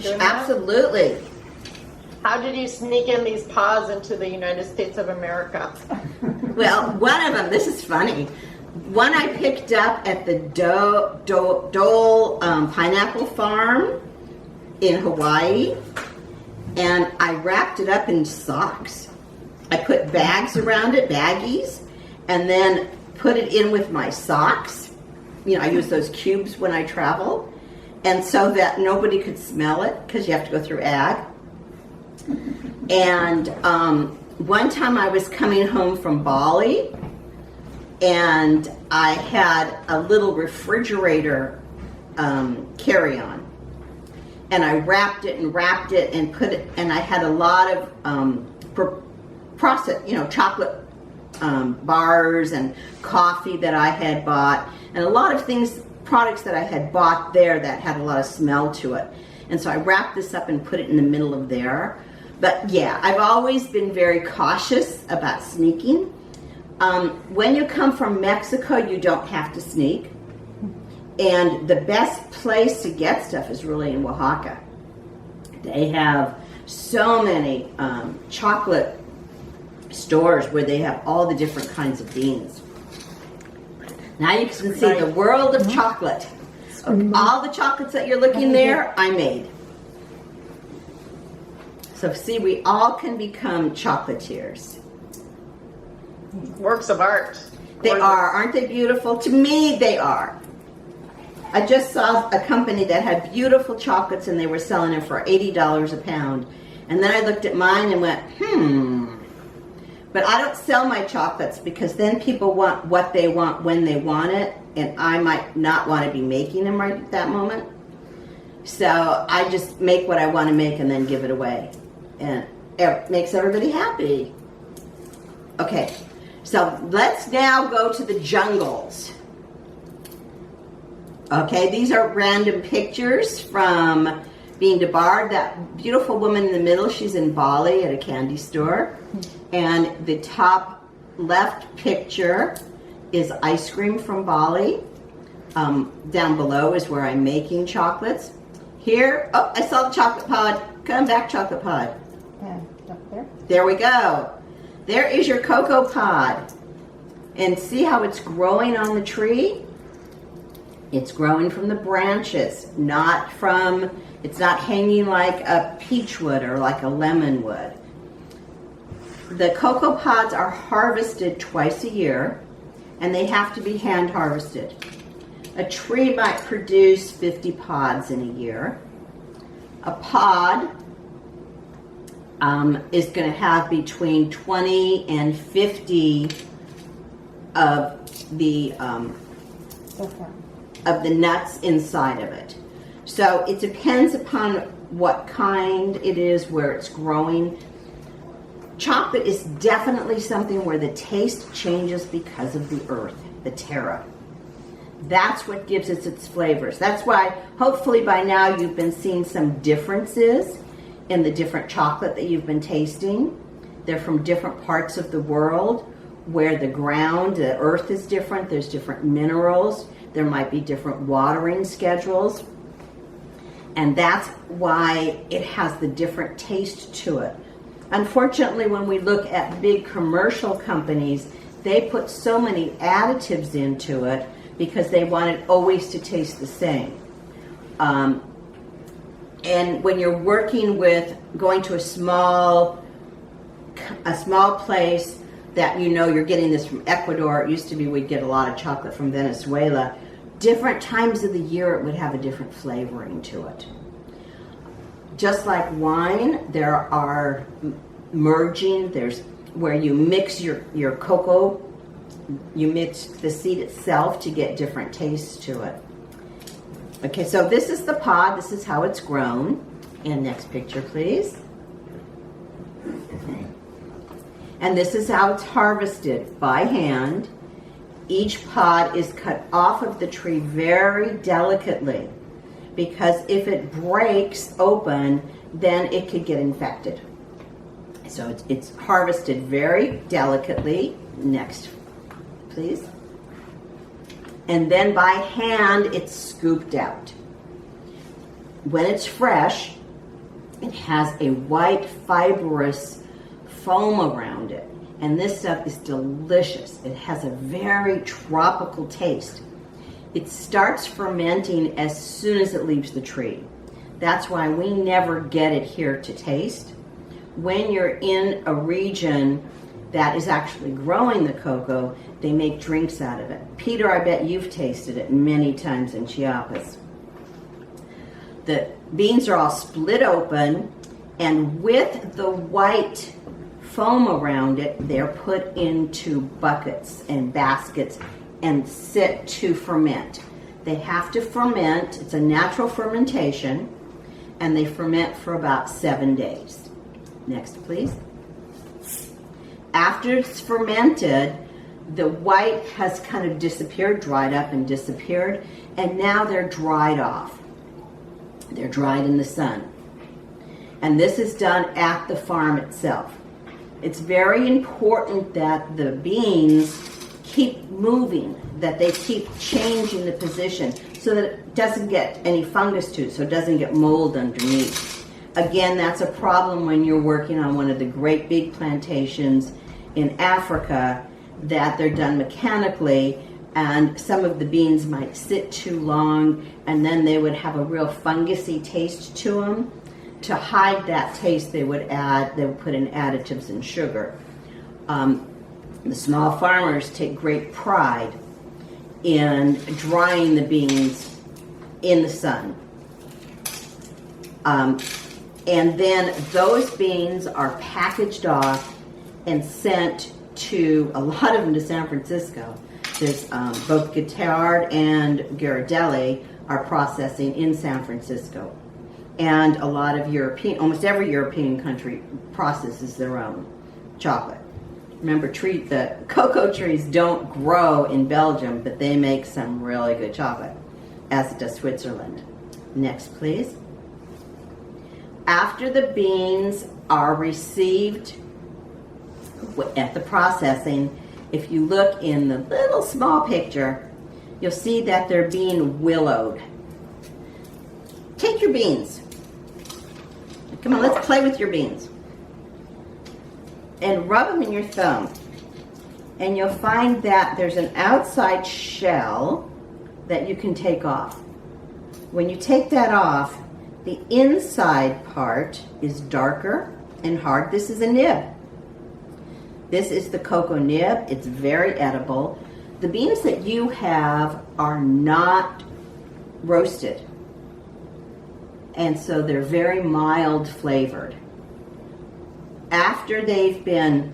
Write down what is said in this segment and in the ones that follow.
doing that? Absolutely. How did you sneak in these pods into the United States of America? Well, one of them, this is funny. One I picked up at the Dole Pineapple Farm in Hawaii, and I wrapped it up in socks. I put bags around it, baggies, and then put it in with my socks. You know, I use those cubes when I travel, and so that nobody could smell it because you have to go through ag. And one time I was coming home from Bali, and I had a little refrigerator carry-on, and I wrapped it and put it, and I had a lot of processed, chocolate bars and coffee that I had bought, and a lot of products that I had bought there that had a lot of smell to it. And so I wrapped this up and put it in the middle of there. But yeah, I've always been very cautious about sneaking. When you come from Mexico, you don't have to sneak. And the best place to get stuff is really in Oaxaca. They have so many chocolate stores where they have all the different kinds of beans. Now you can see the world of chocolate. All the chocolates that you're looking there, I made. So see, we all can become chocolatiers. Works of art. They are, aren't they beautiful? To me, they are. I just saw a company that had beautiful chocolates and they were selling them for $80 a pound. And then I looked at mine and went, But I don't sell my chocolates because then people want what they want when they want it, and I might not want to be making them right at that moment. So I just make what I want to make and then give it away. And it makes everybody happy. Okay, so let's now go to the jungles. Okay, these are random pictures from being debarred. That beautiful woman in the middle, she's in Bali at a candy store. And the top left picture is ice cream from Bali. Down below is where I'm making chocolates. Here, oh, I saw the chocolate pod. Come back, chocolate pod. Yeah, up there. There we go. There is your cocoa pod. And see how it's growing on the tree? It's growing from the branches, it's not hanging like a peach would or like a lemon would. The cocoa pods are harvested twice a year, and they have to be hand harvested. A tree might produce 50 pods in a year. A pod is going to have between 20 and 50 of the nuts inside of it. So it depends upon what kind it is, where it's growing. Chocolate is definitely something where the taste changes because of the earth, the terra. That's what gives it its flavors. That's why hopefully by now you've been seeing some differences in the different chocolate that you've been tasting. They're from different parts of the world where the ground, the earth is different. There's different minerals. There might be different watering schedules. And that's why it has the different taste to it. Unfortunately, when we look at big commercial companies, they put so many additives into it because they want it always to taste the same. And when you're working with going to a small place that you're getting this from Ecuador, it used to be we'd get a lot of chocolate from Venezuela, different times of the year it would have a different flavoring to it. Just like wine, there are merging, there's where you mix your cocoa, you mix the seed itself to get different tastes to it. Okay, so this is the pod, this is how it's grown. And next picture, please. And this is how it's harvested by hand. Each pod is cut off of the tree very delicately, because if it breaks open, then it could get infected. So it's harvested very delicately. Next, please. And then by hand, it's scooped out. When it's fresh, It has a white fibrous foam around it. And this stuff is delicious. It has a very tropical taste. It starts fermenting as soon as it leaves the tree. That's why we never get it here to taste. When you're in a region that is actually growing the cocoa, they make drinks out of it. Peter, I bet you've tasted it many times in Chiapas. The beans are all split open, and with the white foam around it, they're put into buckets and baskets and sit to ferment. They have to ferment. It's a natural fermentation, and they ferment for about 7 days. Next, please. After it's fermented, the white has kind of disappeared, dried up and disappeared, and now they're dried off. They're dried in the sun. And this is done at the farm itself. It's very important that the beans keep moving, that they keep changing the position so that it doesn't get any fungus to it, so it doesn't get mold underneath. Again, that's a problem when you're working on one of the great big plantations in Africa, that they're done mechanically, and some of the beans might sit too long, and then they would have a real fungusy taste to them. To hide that taste, they would put in additives and sugar. The small farmers take great pride in drying the beans in the sun. And then those beans are packaged off and sent to, a lot of them, to San Francisco. There's both Guittard and Ghirardelli are processing in San Francisco. And a lot of almost every European country processes their own chocolate. Remember, the cocoa trees don't grow in Belgium, but they make some really good chocolate, as does Switzerland. Next, please. After the beans are received at the processing, if you look in the little small picture, you'll see that they're being willowed. Take your beans. Come on, let's play with your beans. And rub them in your thumb. And you'll find that there's an outside shell that you can take off. When you take that off, the inside part is darker and hard. This is a nib. This is the cocoa nib. It's very edible. The beans that you have are not roasted, and so they're very mild flavored. After they've been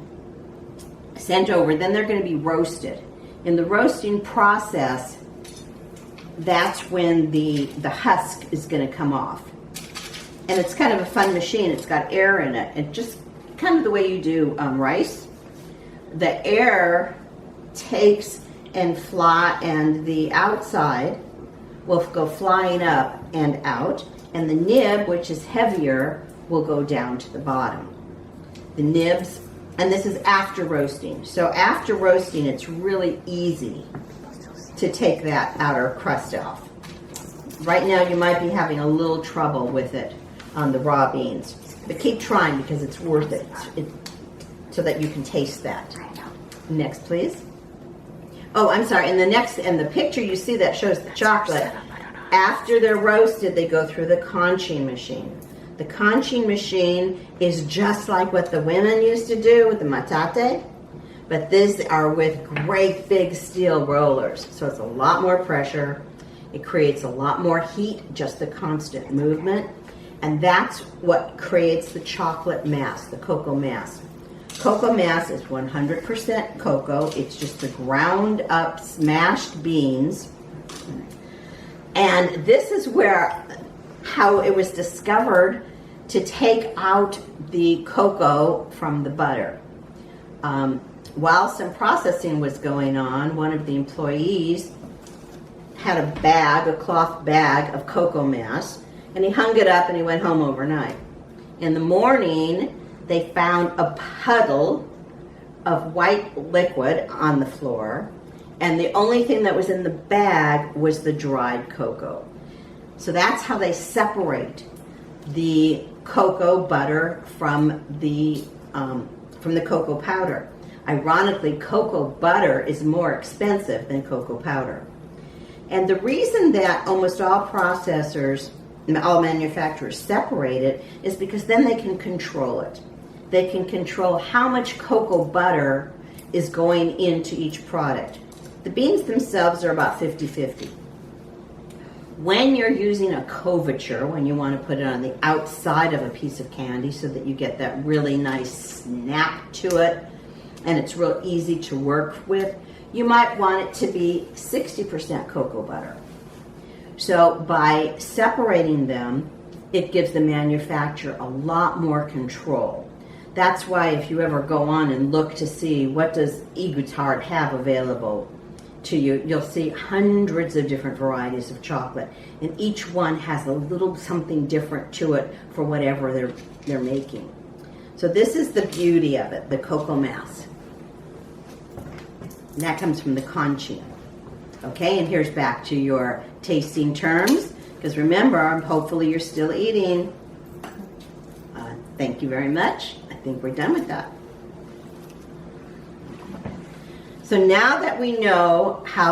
sent over, then they're going to be roasted. In the roasting process, that's when the husk is going to come off. And it's kind of a fun machine. It's got air in it. And just kind of the way you do rice. The air takes and the outside will go flying up and out. And the nib, which is heavier, will go down to the bottom. The nibs, and this is after roasting. So after roasting, it's really easy to take that outer crust off. Right now, you might be having a little trouble with it on the raw beans, but keep trying because it's worth it, so that you can taste that. Next, please. Oh, I'm sorry. And the picture you see that shows the chocolate. After they're roasted, they go through the conching machine. The conching machine is just like what the women used to do with the matate, but these are with great big steel rollers. So it's a lot more pressure. It creates a lot more heat, just the constant movement. And that's what creates the chocolate mass, the cocoa mass. Cocoa mass is 100% cocoa. It's just the ground up, smashed beans. And this is how it was discovered to take out the cocoa from the butter. While some processing was going on, one of the employees had a cloth bag of cocoa mass, and he hung it up and he went home overnight. In the morning, they found a puddle of white liquid on the floor, and the only thing that was in the bag was the dried cocoa. So that's how they separate the cocoa butter from the cocoa powder. Ironically, cocoa butter is more expensive than cocoa powder. And the reason that almost all processors, all manufacturers separate it is because then they can control it. They can control how much cocoa butter is going into each product. The beans themselves are about 50-50. When you're using a couverture, when you want to put it on the outside of a piece of candy so that you get that really nice snap to it and it's real easy to work with, you might want it to be 60% cocoa butter. So by separating them, it gives the manufacturer a lot more control. That's why if you ever go on and look to see what does eGoutard have available to you, you'll see hundreds of different varieties of chocolate, and each one has a little something different to it for whatever they're making. So this is the beauty of it, the cocoa mass. And that comes from the conchia. Okay, and here's back to your tasting terms, because remember, hopefully you're still eating. Thank you very much. I think we're done with that. So now that we know how